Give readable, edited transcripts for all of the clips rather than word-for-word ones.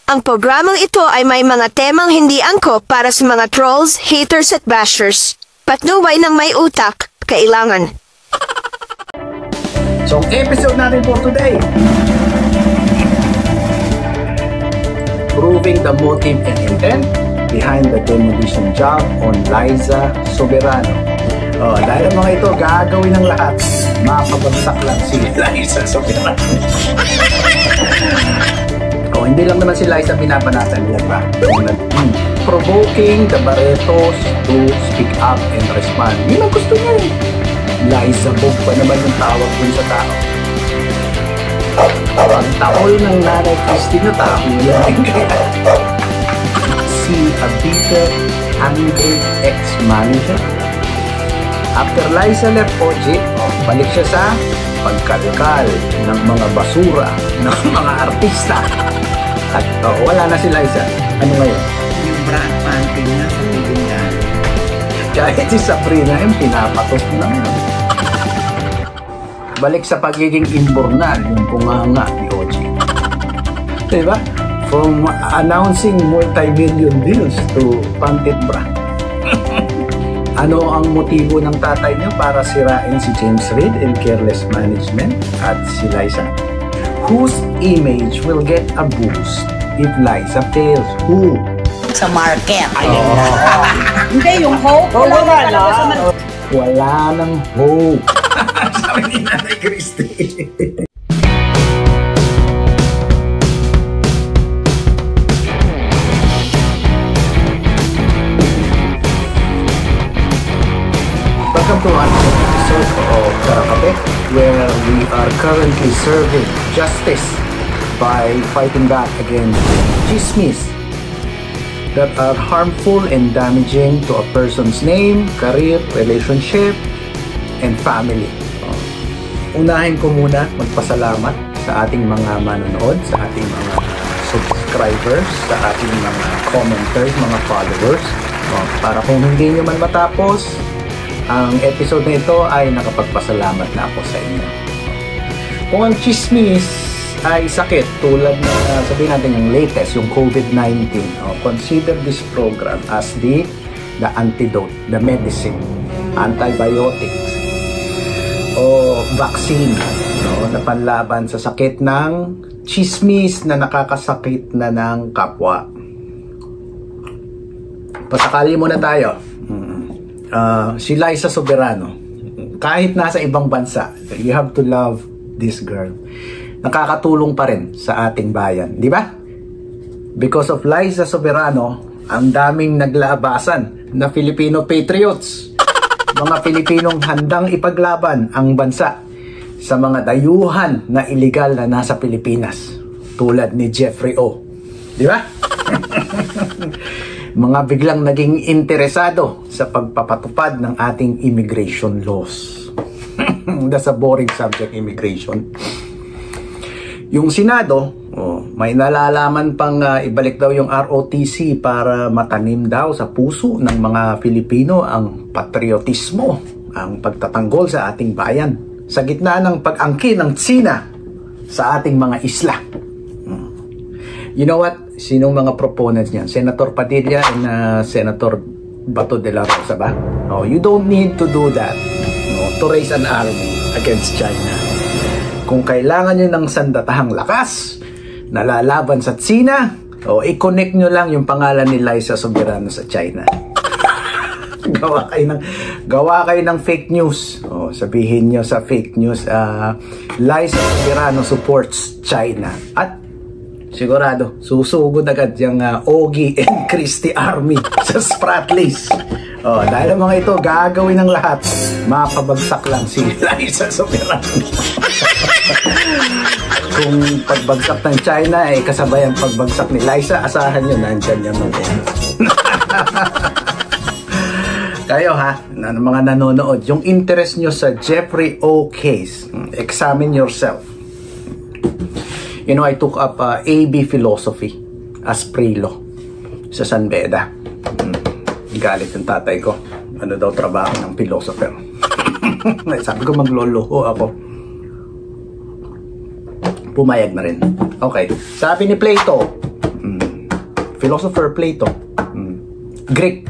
Ang programang ito ay may mga temang hindi angkop para sa mga trolls, haters at bashers. Patnubay ng may utak, kailangan. So, episode natin for today, proving the motive and intent behind the demolition job on Liza Soberano. Dahil ang mga ito, gagawin ng lahat, mapabagsak lang si Liza Soberano. Hindi lang naman si Liza pinapanatan nila ba? Provoking the Barretos to speak up and respond. Yun ang gusto niya eh. Liza Bog pa naman yung tawag dun sa tao. Ang tahol ng nanay Christine na tao yan. Si a bitter, angry ex-manager. After Liza left OG, balik siya sa pagkalkal ng mga basura ng mga artista. At wala na si Liza. Ano ngayon? Yung bra at panty niya sa tingin. Kahit si Sabrina yung pinapatos na. Balik sa pagiging imbornal yung punganga ni OG. Diba? From announcing multi-million deals to pantit bra. Ano ang motibo ng tatay niyo para sirain si James Reid and careless management at si Liza? Whose image will get a boost if Liza fails? Who? Sa market. Hindi, yung hope. Wala nang hope. Sabi ni Nanay Christy. Welcome to another episode of Karakape, where we are currently serving justice by fighting back against chismis that are harmful and damaging to a person's name, career, relationship, and family. Unahin ko muna magpasalamat sa ating mga manonood, sa ating mga subscribers, sa ating mga commenters, mga followers. Para kung hindi nyo man matapos ang episode na ito ay nakapagpasalamat na ako sa inyo. Kung ang chismis ay sakit tulad na sabihin natin yung latest, yung COVID-19, consider this program as the antidote, the medicine, antibiotics o vaccine na panlaban sa sakit ng chismis na nakakasakit na ng kapwa. Pasakali muna tayo. Si Liza Soberano, kahit nasa ibang bansa, you have to love this girl. Nakakatulong pa rin sa ating bayan, di ba? Because of Liza Soberano, ang daming naglaabasan na Filipino patriots, mga Pilipinong handang ipaglaban ang bansa sa mga dayuhan na illegal na nasa Pilipinas, tulad ni Jeffrey O. Di ba? Mga biglang naging interesado sa pagpapatupad ng ating immigration laws. That's a boring subject, immigration. Yung Senado, may nalalaman pang ibalik daw yung ROTC para matanim daw sa puso ng mga Pilipino ang patriotismo, ang pagtatanggol sa ating bayan, sa gitna ng pag-angkin ng Tsina sa ating mga isla. You know what? Sinong mga proponents niyan? Senator Padilla and Senator Bato de la Rosa ba? You don't need to do that to raise an army against China. Kung kailangan nyo ng sandatahang lakas na lalaban sa China, i-connect nyo lang yung pangalan ni Liza Soberano sa China. gawa kayo ng fake news. Sabihin nyo sa fake news, Liza Soberano supports China. At sigurado, susugod agad yung Ogie and Christie Army sa Spratlys. Dahil ang mga ito, gagawin ng lahat, mapabagsak lang si Liza Soberano. Kung pagbagsak ng China ay kasabay ang pagbagsak ni Liza, asahan nyo, nandyan yung mga kayo mga nanonood, yung interest nyo sa Jeffrey O. case, examine yourself. You know, I took up AB philosophy as pre-law sa San Beda. Galit yung tatay ko. Ano daw trabaho ng philosopher? Sabi ko magloloho ako. Pumayag na rin. Okay. Sabi ni Plato, Philosopher Plato. Greek.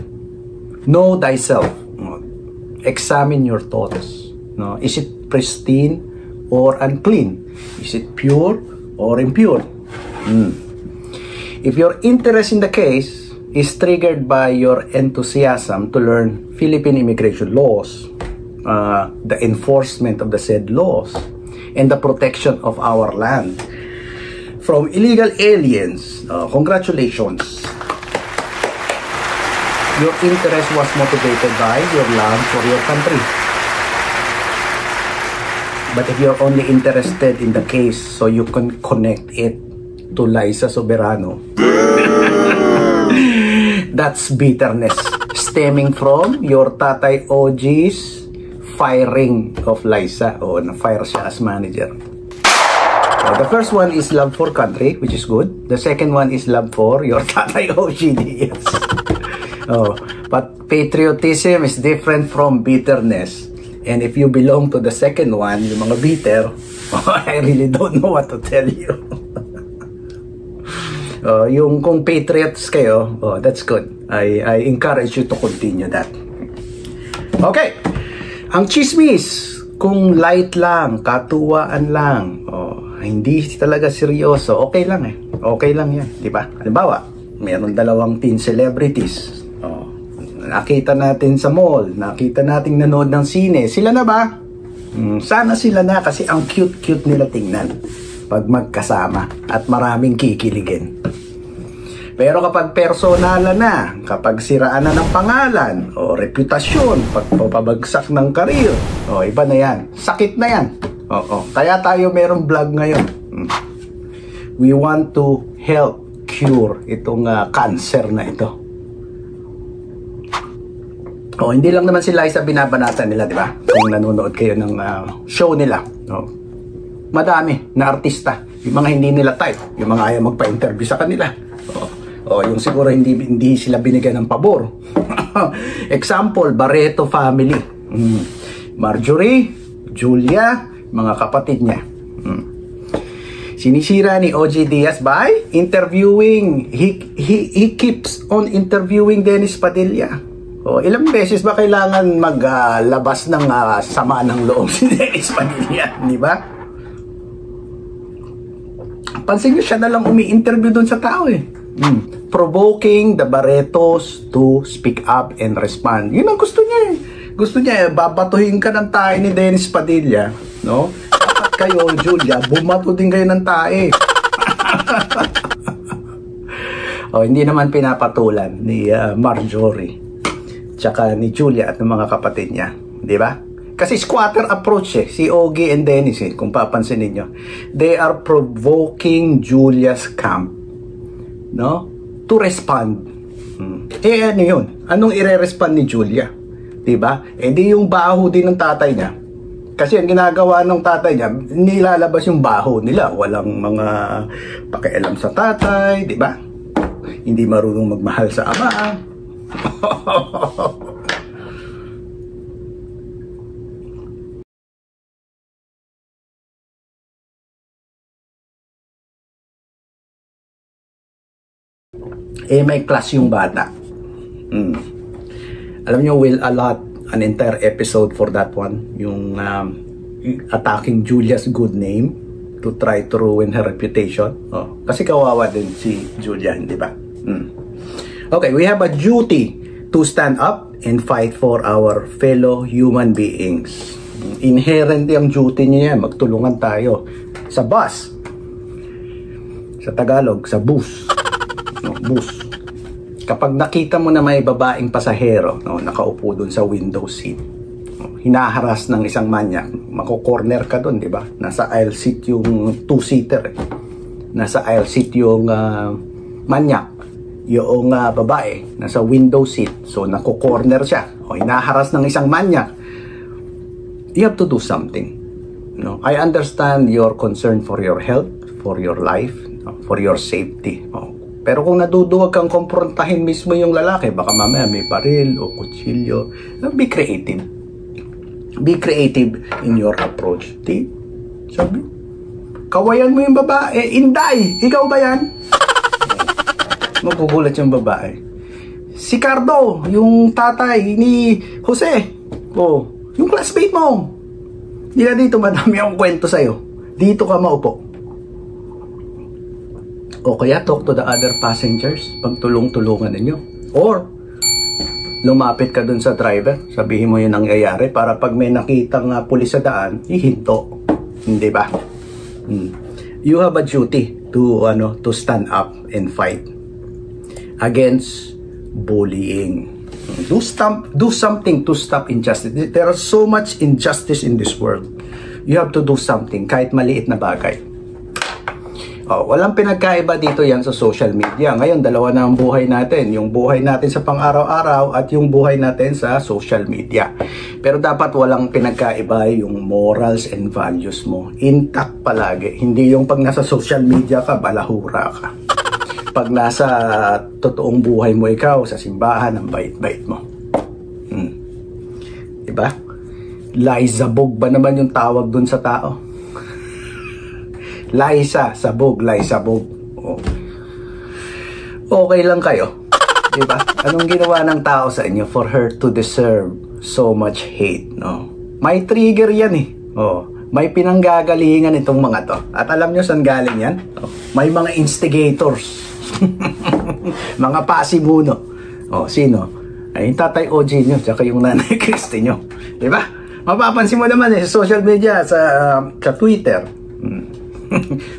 Know thyself. Examine your thoughts. No? Is it pristine or unclean? Is it pure or impure? If your interest in the case is triggered by your enthusiasm to learn Philippine immigration laws, the enforcement of the said laws, and the protection of our land from illegal aliens, congratulations. Your interest was motivated by your love for your country. But if you're only interested in the case so you can connect it to Liza Soberano, that's bitterness stemming from your Tatay OG's firing of Liza, o na-fire siya as manager. The first one is love for country, which is good. The second one is love for your Tatay OG Diaz. But patriotism is different from bitterness. And if you belong to the second one, yung mga bitter, I really don't know what to tell you. Yung kung patriots kayo, that's good. I encourage you to continue that. Okay. Ang chismis, kung light lang, katuwaan lang, hindi talaga seryoso, okay lang eh. Okay lang yan, di ba? Halimbawa, mayroon dalawang teen celebrities. Nakita natin sa mall, nakita natin nanood ng sine. Sila na ba? Sana sila na kasi ang cute-cute nila tingnan pag magkasama at maraming kikiligin. Pero kapag personalan na, kapag siraan na ng pangalan o reputasyon, pagpapabagsak ng karir, iba na yan. Sakit na yan. Kaya tayo merong vlog ngayon. We want to help cure itong cancer na ito. Hindi lang naman si Liza binabanatan nila, di ba? Kung nanonood kayo ng show nila. Madami na artista. Yung mga hindi nila type. Yung mga ayaw magpa-interview sa kanila. Yung siguro hindi sila binigyan ng pabor. Example, Barreto family. Marjorie, Julia, mga kapatid niya. Sinisira ni OG Diaz by interviewing. He keeps on interviewing Dennis Padilla. Ilang beses ba kailangan maglabas ng sama ng loob si Dennis Padilla, di ba? Pansin nyo, siya na lang umi-interview doon sa tao eh. Provoking the Barretos to speak up and respond. Yun ang gusto niya eh. Gusto niya eh, babatuhin ka ng tae ni Dennis Padilla, no? Dapat kayo, Julia, bumato din kayo ng tae. Hindi naman pinapatulan ni Marjorie tsaka ni Julia at ng mga kapatid niya, di ba? Kasi squatter approach eh, si Ogie and Dennis eh, kung papansin niyo. They are provoking Julia's camp, no? To respond. Ano yun? Anong ire-respond ni Julia? Di ba? Di yung baho din ng tatay niya. Kasi ang ginagawa ng tatay niya, nilalabas yung baho nila. Walang mga pakialam sa tatay, di ba? Hindi marunong magmahal sa ama. May class yung bata. Alam nyo, we'll allot an entire episode for that one. Yung attacking Julia's good name to try to ruin her reputation. Kasi kawawa din si Julia, di ba? Okay, we have a duty to stand up and fight for our fellow human beings. Inherent yung duty niya yan. Magtulungan tayo sa bus. Sa Tagalog, sa bus. Bus. Kapag nakita mo na may babaeng pasahero, nakaupo dun sa window seat, hinaharas ng isang manyak, mako-corner ka dun, di ba? Nasa aisle seat yung two-seater. Nasa aisle seat yung manyak. Yung babae, nasa window seat. So, nako-corner siya. Hinaharas ng isang manyak. You have to do something. I understand your concern for your health, for your life, for your safety. Pero kung naduduwag kang komprontahin mismo yung lalaki, baka mamaya may baril o kutsilyo. Be creative. Be creative in your approach. Sabi, kawayan mo yung babae. Inday, ikaw ba yan? Magugulat yung babae. Si Cardo, yung tatay ni Jose. Oh, yung classmate mo. Hindi ka dito, madami akong kwento sa'yo. Dito ka maupo. O kaya talk to the other passengers. Pagtulong-tulungan ninyo. Or, lumapit ka dun sa driver. Sabihin mo yung nangyayari para pag may nakitang pulis sa daan, ihinto. Hindi ba? You have a duty to stand up and fight against bullying. Do something to stop injustice. There are so much injustice in this world. You have to do something, kahit maliit na bagay. Walang pinagkaiba dito yan sa social media. Ngayon, dalawa na ang buhay natin. Yung buhay natin sa pang-araw-araw at yung buhay natin sa social media. Pero dapat walang pinagkaiba yung morals and values mo. Intact palagi. Hindi yung pag nasa social media ka, balahura ka. Pag nasa totoong buhay mo ikaw, sa simbahan, ang bait-bait mo. Diba? Laizabog ba naman yung tawag dun sa tao? Laisa, sabog, laisabog. Okay lang kayo. Diba? Anong ginawa ng tao sa inyo for her to deserve so much hate? No? May trigger yan eh. May pinanggagalingan itong mga to. At alam nyo saan galing yan? May mga instigators. Mga pasimuno. Sino? Ay, yung tatay OG nyo, tsaka yung nanay Christy nyo. Diba? Mapapansin mo naman sa social media, sa Twitter.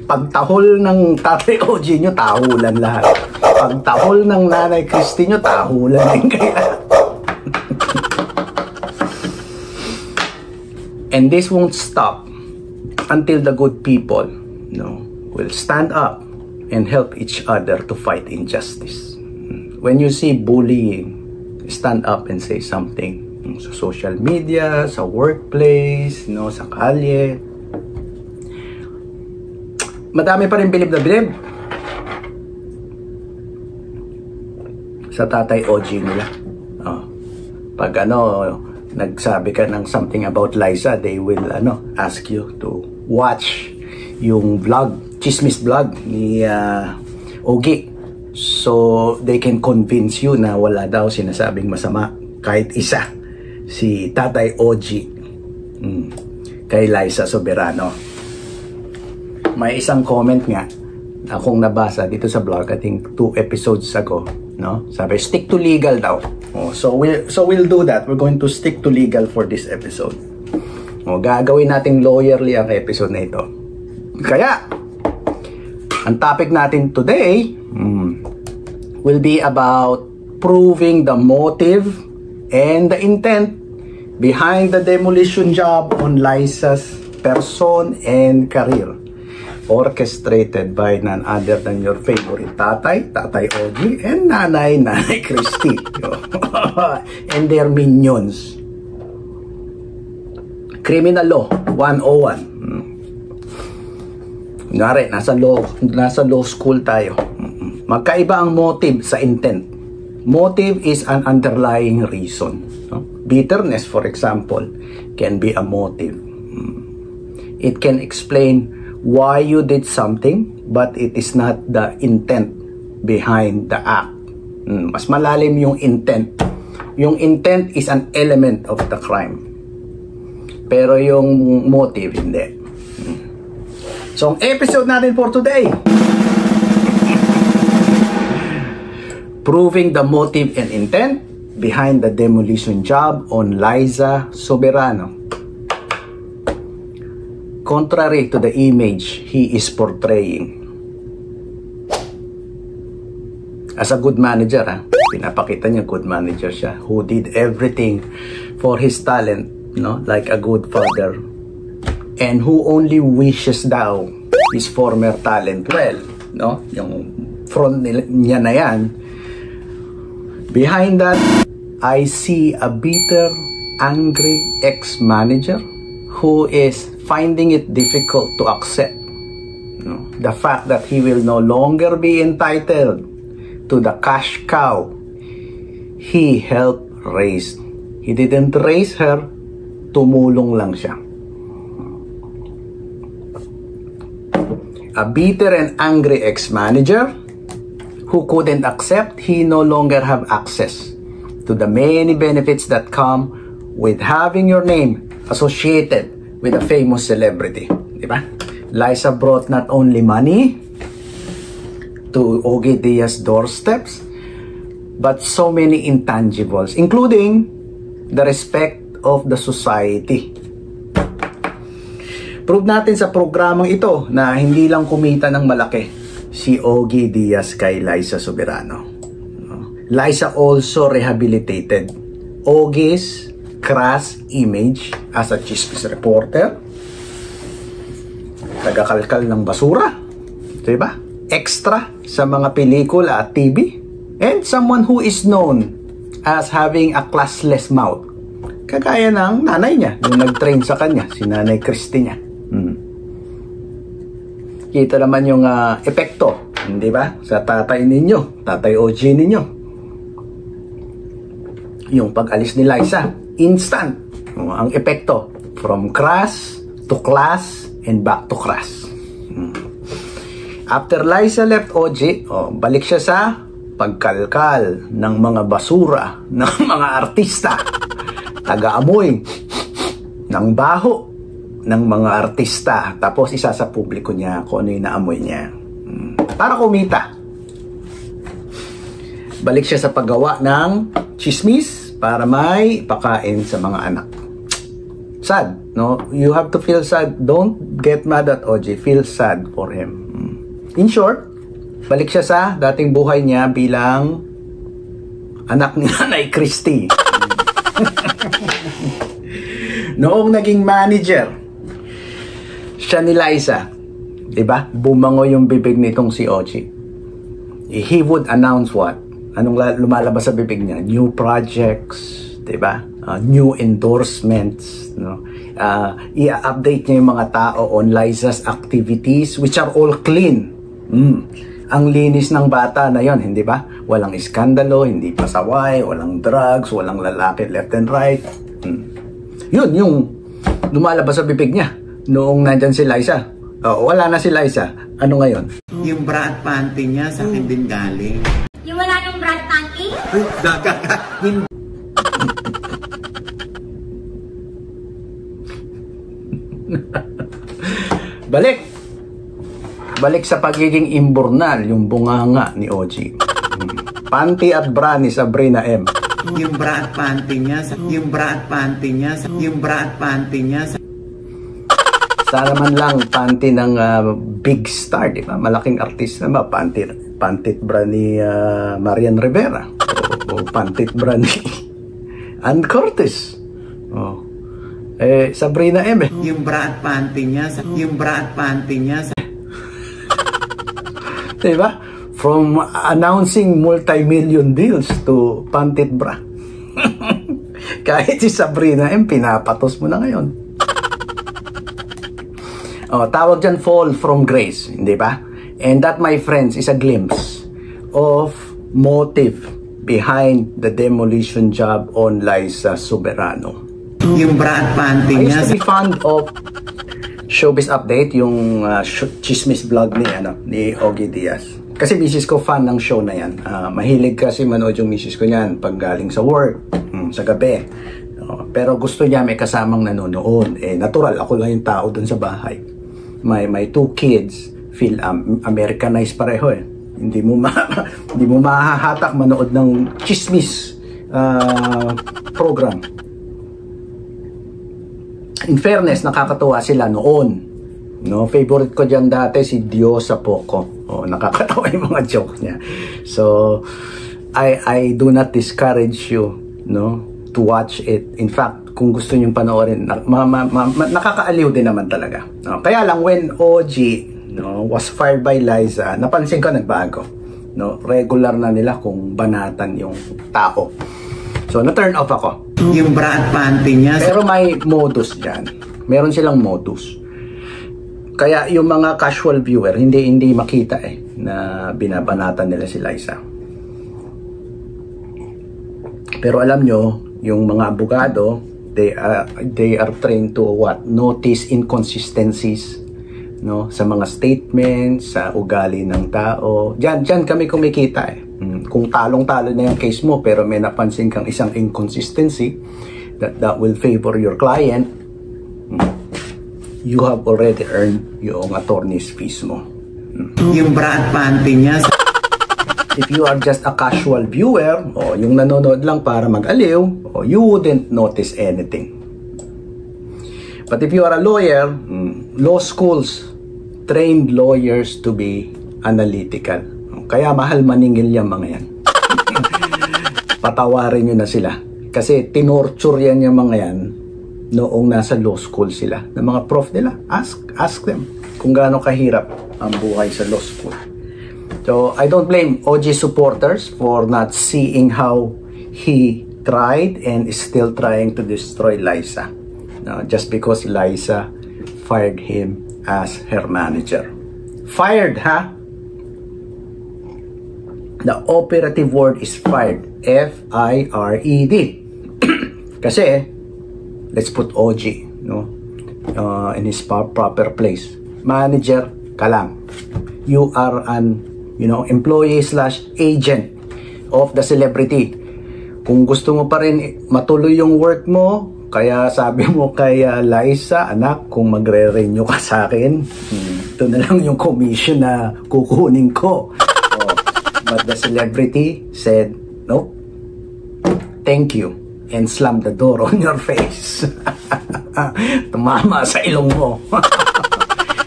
Pagtahol ng tatay OG nyo, tahulan lahat. Pagtahol ng nanay Christy nyo, tahulan din kaya. And this won't stop until the good people will stand up and help each other to fight injustice. When you see bullying, stand up and say something. Sa social media, sa workplace, sa kalye. Madami pa rin bilib na bilib sa tatay OG nila. Pag nagsabi ka ng something about Liza, they will ask you to watch yung vlog, chismis vlog ni Ogie. So they can convince you na wala daw sinasabing masama kahit isa si tatay OG kay Liza Soberano. May isang comment nga akong nabasa dito sa blog, I think 2 episodes ago, sabi stick to legal daw. So we'll do that. We're going to stick to legal for this episode. Gagawin nating lawyerly ang episode na ito. Kaya ang topic natin today will be about proving the motive and the intent behind the demolition job on Liza's person and career, orchestrated by none other than your favorite tatay Ogie, and nanay Christy and their minions. Criminal Law 101. Ngari, nasa law school tayo. Magkaiba ang motive sa intent. Motive is an underlying reason. Bitterness, for example, can be a motive. It can explain why you did something, but it is not the intent behind the act. Mas malalim yung intent. Yung intent is an element of the crime. Pero yung motive, hindi. So, ang episode natin for today, proving the motive and intent behind the demolition job on Liza Soberano. Contrary to the image he is portraying. As a good manager, pinapakita niya good manager siya, who did everything for his talent, like a good father, and who only wishes daw his former talent well, yung front niya na yan. Behind that, I see a bitter, angry ex-manager who is finding it difficult to accept the fact that he will no longer be entitled to the cash cow he helped raise. He didn't raise her, tumulong lang siya. A bitter and angry ex-manager who couldn't accept, he no longer have access to the many benefits that come with having your name associated with a famous celebrity. Diba? Liza brought not only money to Ogie Diaz's doorsteps, but so many intangibles, including the respect of the society. Prove natin sa programang ito na hindi lang kumita ng malaki si Ogie Diaz kay Liza Soberano. Liza also rehabilitated Ogie's crass image as a chismis reporter, tagakalkal ng basura, diba? Extra sa mga pelikula at TV, and someone who is known as having a classless mouth. Kagaya ng nanay niya, yung nag-train sa kanya, si Nanay Christy niya. Kita naman yung epekto, di ba? Sa tatay ninyo, tatay OG ninyo. Yung pag-alis ni Liza, instant. Ang epekto, from crass to class and back to crass. After Liza left OG, balik siya sa pagkalkal ng mga basura ng mga artista, taga-amoy ng baho ng mga artista, tapos isa sa publiko niya kung ano yung naamoy niya para kumita. Balik siya sa paggawa ng chismis para may pakain sa mga anak. Sad, no? You have to feel sad. Don't get mad at OG. Feel sad for him. In short, balik siya sa dating buhay niya bilang anak ni Nanay Christy. Noong naging manager siya ni Liza, diba? Bumango yung bibig nitong si OG. He would announce what? Anong lumalabas sa bibig niya? New projects, diba? New endorsements, no? I-update niya yung mga tao on Liza's activities, which are all clean. Ang linis ng bata na yon, hindi ba? Walang iskandalo, hindi pasaway, walang drugs, walang lalaki left and right. Yun yung lumalabas sa bibig niya noong nandyan si Liza. Wala na si Liza. Ano ngayon? Yung bra at panty niya sa akin din galing. Yung wala nung bra at panty? Balik sa pagiging imburnal yung bunganga ni OG. Panty at bra ni Sabrina M. Yung bra at panty niya, yung bra at panty niya, yung bra at panty niya. Sana man lang panty ng big star, di ba? Malaking artista ba? Panty bra ni Marian Rivera. O panty bra ni Ann Curtis. Sabrina M. Yung bra at panty niya, yung bra at panty niya. Diba? From announcing multi-million deals to pantit bra. Kahit si Sabrina M, pinapatos mo na ngayon. Tawag dyan fall from grace, hindi ba? And that, my friends, is a glimpse of motive behind the demolition job on Liza Soberano. Yung bra at panty niya. I used to be fond of Showbiz Update, yung chismis vlog ni Ogie Diaz. Kasi misis ko fan ng show na yan. Mahilig kasi manood yung misis ko niyan pag galing sa work, sa gabi. Pero gusto niya may kasamang nanonood. Natural, ako lang yung tao dun sa bahay. My two kids feel Americanized pareho eh. Hindi mo mahahatak manood ng chismis program. In fairness, nakakatuwa sila noon. No, favorite ko diyan dati si Diosa Poco. Nakakatawa yung mga joke niya. So, I do not discourage you, no, to watch it. In fact, kung gusto niyo panoorin, nakakaaliw din naman talaga. No? Kaya lang when OG, no, was fired by Liza, napansin ko nagbago. No, regular na nila kung banatan yung tao. So, na-turn off ako. Yung bra at panty niya. Pero may modus dyan. Meron silang modus. Kaya yung mga casual viewer, hindi makita na binabanatan nila si Liza. Pero alam nyo, yung mga abogado, they are trained to what? Notice inconsistencies no, sa mga statements, sa ugali ng tao. Diyan kami kumikita eh. Kung talong-talo na yung case mo pero may napansin kang isang inconsistency that will favor your client, you have already earned yung attorney's fees mo. Yung bra at panty niya. If you are just a casual viewer o yung nanonood lang para mag-aliw, you wouldn't notice anything. But if you are a lawyer, law schools trained lawyers to be analytical. Kaya mahal maningil yung mga yan. Patawarin nyo na sila. Kasi tinorture yan yung mga yan noong nasa law school sila. Ng mga prof nila, ask them kung gaano kahirap ang buhay sa law school. So, I don't blame OG supporters for not seeing how he tried and is still trying to destroy Liza. Just because Liza fired him as her manager. Fired, ha? The operative word is fired. F-I-R-E-D. Kasi, let's put OG, no? In his proper place. Manager ka lang. You are an, employee / agent of the celebrity. Kung gusto mo pa rin matuloy yung work mo, kaya sabi mo kay Liza, anak, kung magre-renew ka sa akin, ito na lang yung commission na kukunin ko. But the celebrity said, nope, thank you, and slammed the door on your face. Tumama sa ilong mo.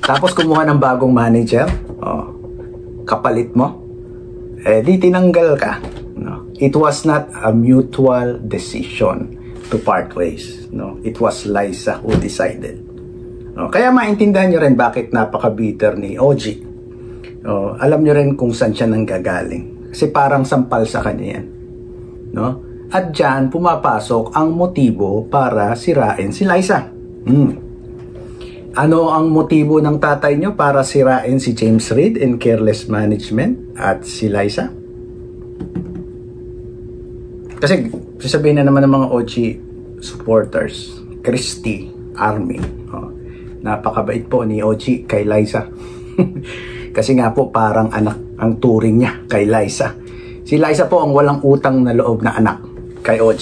Tapos kumuha ng bagong manager, kapalit mo, di tinanggal ka. It was not a mutual decision to part ways. It was Liza who decided. Kaya maintindihan nyo rin bakit napaka-bitter ni OG. Alam nyo rin kung saan siya nanggagaling. Kasi parang sampal sa kanya yan. At dyan pumapasok ang motibo para sirain si Liza. Ano ang motibo ng tatay nyo para sirain si James Reid in careless management at si Liza? Kasi sasabihin na naman ng mga OG supporters, Christy Army, napakabait po ni OG kay Liza. Kasi nga po parang anak ang turing niya kay Liza. Si Liza po ang walang utang na loob na anak kay OG.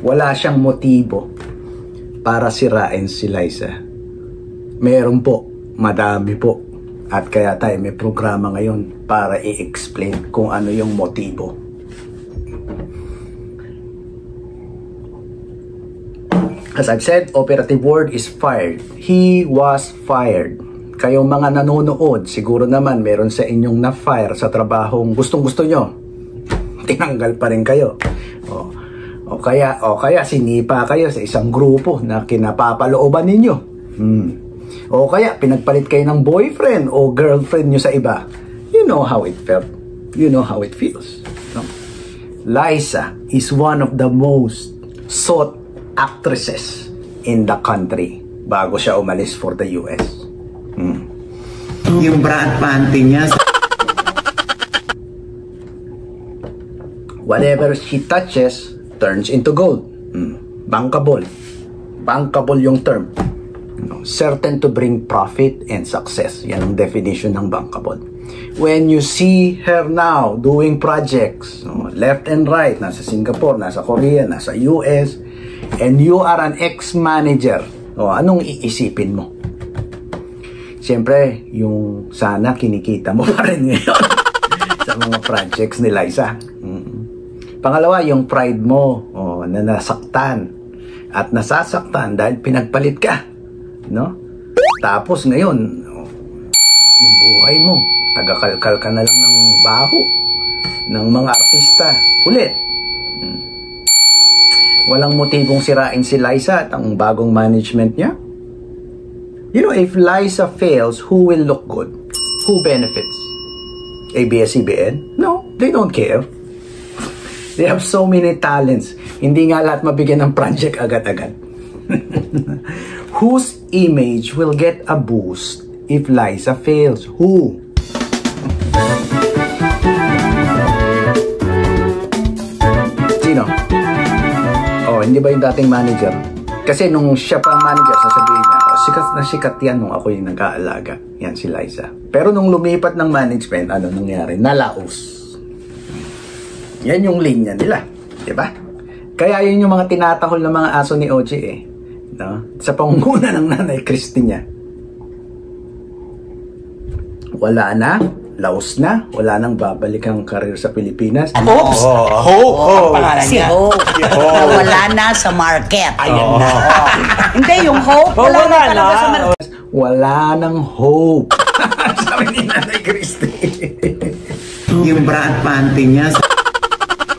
Wala siyang motibo para sirain si Liza. Meron po, madami po. At kaya tayo may programa ngayon para i-explain kung ano yung motibo. As I've said, operative word is fired. He was fired. Kayong mga nanonood, siguro naman meron sa inyong na-fire sa trabahong gustong-gusto nyo. Tinanggal pa rin kayo. O kaya sinipa kayo sa isang grupo na kinapapalooban ninyo. O kaya pinagpalit kayo ng boyfriend o girlfriend nyo sa iba. You know how it felt. You know how it feels. Liza is one of the most sought actresses in the country bago siya umalis for the US. Yung bra at panty niya. Whatever she touches turns into gold. Bankable. Bankable yung term. Certain to bring profit and success. Yan ang definition ng bankable. When you see her now doing projects, left and right, nasa Singapore, nasa Korea, nasa US, and you are an ex-manager, anong iisipin mo? Siyempre, yung sana kinikita mo pa rin ngayon sa mga projects ni Liza. Pangalawa, yung pride mo na nasaktan at nasasaktan dahil pinagpalit ka. Tapos ngayon, yung buhay mo, tagakalkal ka na lang ng baho ng mga artista. Ulit. Walang motibong sirain si Liza at ang bagong management niya. If Liza fails, who will look good? Who benefits? ABS-CBN? No, they don't care. They have so many talents. Hindi nga lahat mabigyan ng project agad-agad. Whose image will get a boost if Liza fails? Who? Sino? Hindi ba yung dating manager? Kasi nung siya pa ang manager, sasabihin niya, sikat yan nung ako yung nag-aalaga. Yan si Liza. Pero nung lumipat ng management, ano nangyari? Nalaos. Yan yung linya nila. Diba? Kaya yun yung mga tinatahol ng mga aso ni OG eh. No? Sa pangunguna ng nanay Christy niya. Wala na. Laos na, wala nang babalik ang karir sa Pilipinas. Oops! Pangalan Si niya. Hope. Wala na sa market. Ayan na. Hindi, yung Hope, wala na talaga sa market. Wala nang hope. Sabi ni Nanay Christy. Yung bra at panty niya.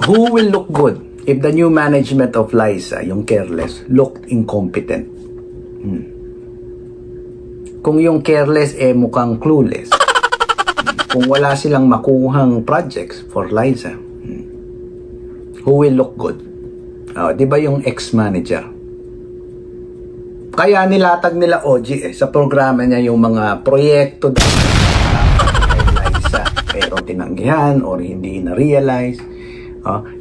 Who will look good if the new management of Liza, yung careless, looked incompetent? Kung yung careless mukhang clueless. Kung wala silang makuhang projects for Liza, who will look good? Di ba yung ex-manager? Kaya nilatag nila OG sa programa niya yung mga proyekto kay Liza, pero tinanggihan or hindi na-realize.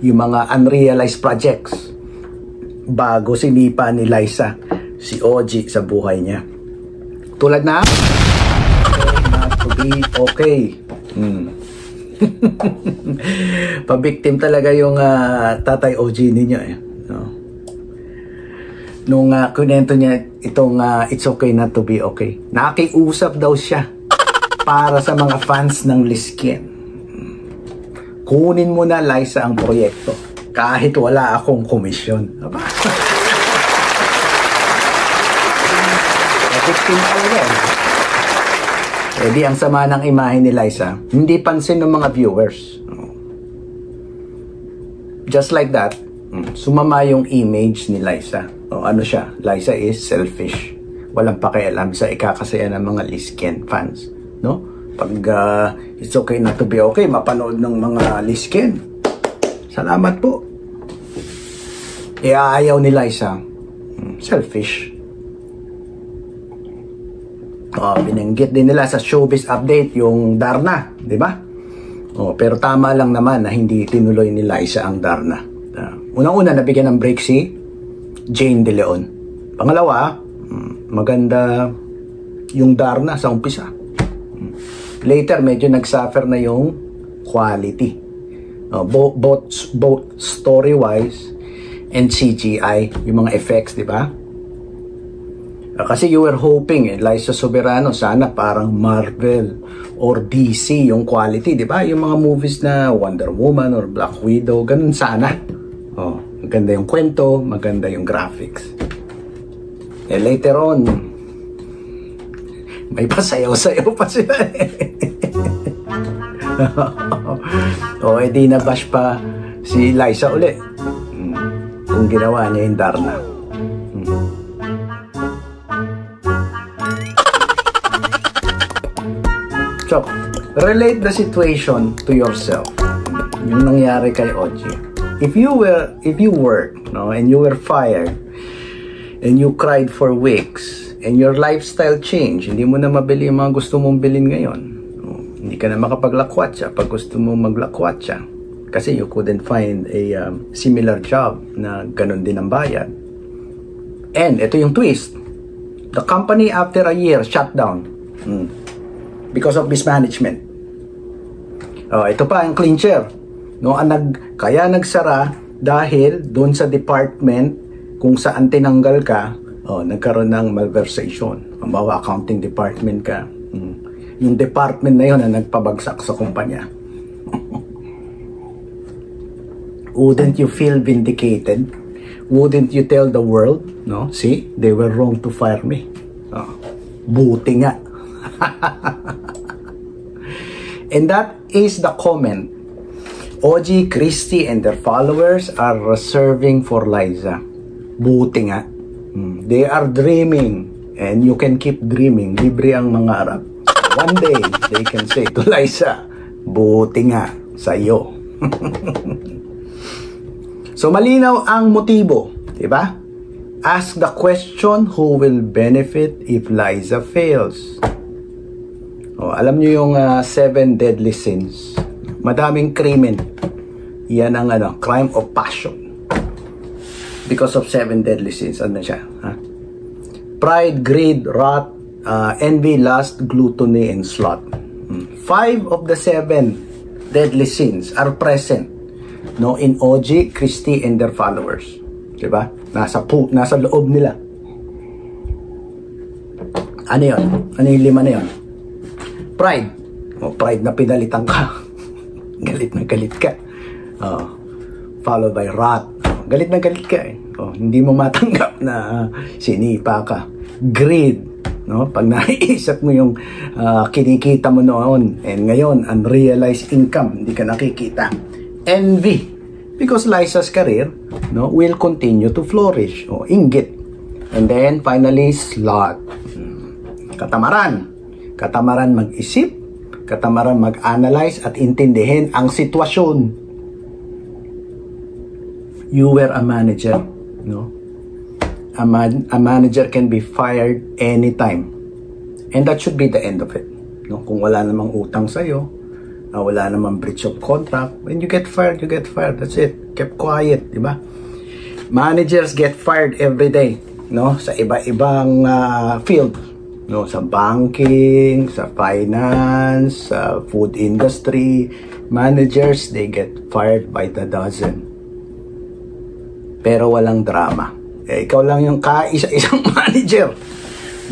Yung mga unrealized projects bago sinipa ni Liza si OG sa buhay niya. Tulad na to be okay. Pabiktim talaga yung tatay OG ninyo eh. No? Nung kunento niya itong it's okay not to be okay. Nakiusap daw siya para sa mga fans ng Lisken. Kunin mo na Liza ang proyekto kahit wala akong komisyon. Pabiktim talaga eh. Di ang sama ng imahe ni Liza, hindi pansin ng mga viewers. Just like that, sumama yung image ni Liza. Ano siya? Liza is selfish. Walang pakialam sa ikakasaya ng mga Lisken fans. No? Pag it's okay not to be okay, mapanood ng mga Lisken. Salamat po. Ayaw ni Liza. Selfish. Binanggit din nila sa showbiz update yung Darna, di ba? Pero tama lang naman na hindi tinuloy ni Liza ang Darna. Unang-una, nabigyan ng break si Jane De Leon. Pangalawa, maganda yung Darna sa umpisa. Later, medyo nagsuffer na yung quality. Both story-wise and CGI, yung mga effects, di ba? Kasi you were hoping, Liza Soberano, sana parang Marvel or DC yung quality, di ba? Yung mga movies na Wonder Woman or Black Widow, ganun sana. Maganda yung kwento, maganda yung graphics. Later on, may pasayaw-sayaw pa sila edi na-bash pa si Liza uli. Kung ginawa niya yung Darna. So, relate the situation to yourself. Yung nangyari kay OG. If you work, no, and you were fired, and you cried for weeks, and your lifestyle changed, hindi mo na mabili yung mga gusto mong bilhin ngayon. Hindi ka na makapaglakwatsa pag gusto mo maglakwatsa. Kasi you couldn't find a similar job na ganun din ang bayad. And ito yung twist. The company after a year shut down. Because of mismanagement. Ito pa ang clincher. No, kaya nagsara dahil doon sa department kung saan tinanggal ka, nagkaroon ng malversation. Halimbawa, accounting department ka. Yung department na yun na nagpabagsak sa kumpanya. Wouldn't you feel vindicated? Wouldn't you tell the world, no? See, they were wrong to fire me. Buti nga. And that is the comment OG, Christy, and their followers are reserving for Liza. Buti nga. They are dreaming, and you can keep dreaming. Libre ang mga Arab. One day, they can say to Liza, buti nga sa'yo. So, malinaw ang motibo. Diba? Ask the question, who will benefit if Liza fails? Alam nyo yung 7 deadly sins. Madaming krimen. Yan ang crime of passion. Because of 7 deadly sins. Ano siya? Pride, greed, wrath, envy, lust, gluttony, and sloth. 5 of the 7 deadly sins are present, no, in OG, Christy, and their followers. Diba? Nasa loob nila. Ano yun? Ano yung 5 na yun? Pride. Pride na pinalitan ka. Galit na galit ka. Followed by wrath. Galit na galit ka eh. Hindi mo matanggap na sinipa ka. Greed, no? Pag naiisip mo yung kinikita mo noon and ngayon unrealized income, hindi ka nakikita. Envy, because Liza's career, no, will continue to flourish. Inggit. And then finally sloth. Katamaran. Katamaran mag-isip, katamaran mag-analyze at intindihin ang sitwasyon. You were a manager, no? A manager can be fired anytime. And that should be the end of it. No? Kung wala namang utang sa'yo, wala namang breach of contract, when you get fired, you get fired. That's it. Keep quiet, di ba? Managers get fired every day, no? Sa iba-ibang field. No? Sa banking, sa finance, sa food industry. Managers, they get fired by the dozen. Pero walang drama. Ikaw lang yung kaisa-isang manager,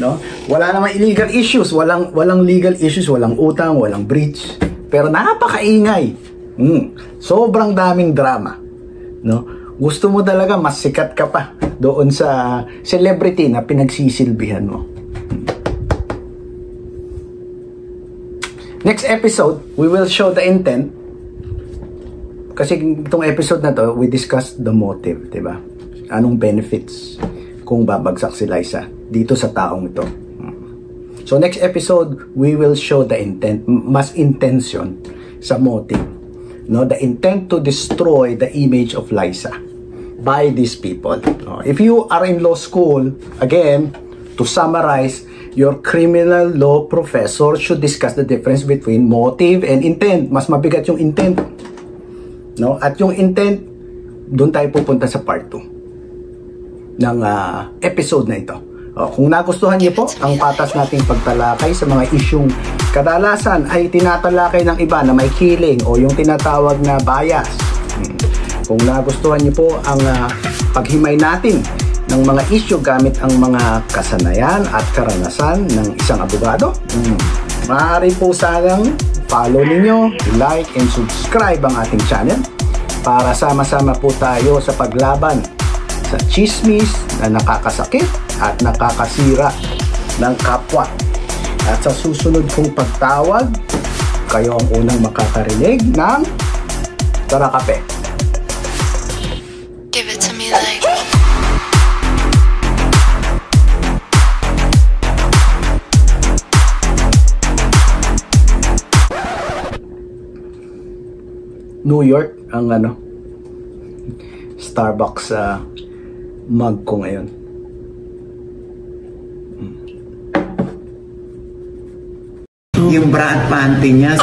no? Wala namang illegal issues, walang legal issues, walang utang, walang breach, pero napakaingay. Sobrang daming drama, no? Gusto mo talaga mas sikat ka pa doon sa celebrity na pinagsisilbihan mo. Next episode, we will show the intent. Kasi itong episode na to, we discussed the motive, di ba? Anong benefits kung babagsak si Liza dito sa taong ito. So next episode, we will show the intent, mas intention sa motive. No, the intent to destroy the image of Liza by these people. If you are in law school, again, to summarize, your criminal law professor should discuss the difference between motive and intent. Mas mabigat yung intent. No? At yung intent, doon tayo pupunta sa part 2 ng episode na ito. Kung nagustuhan niyo po ang patas nating pagtalakay sa mga isyung kadalasan ay tinatalakay ng iba na may killing o yung tinatawag na bias. Kung nagustuhan niyo po ang paghimay natin ng mga issue gamit ang mga kasanayan at karanasan ng isang abogado, maaari po sanang follow ninyo, like and subscribe ang ating channel para sama-sama po tayo sa paglaban sa chismis na nakakasakit at nakakasira ng kapwa. At sa susunod kong pagtawag, kayo ang unang makakarinig ng Tara Kape. Give it to me like New York ang Starbucks mug ko ngayon. Yung bra at panty niya.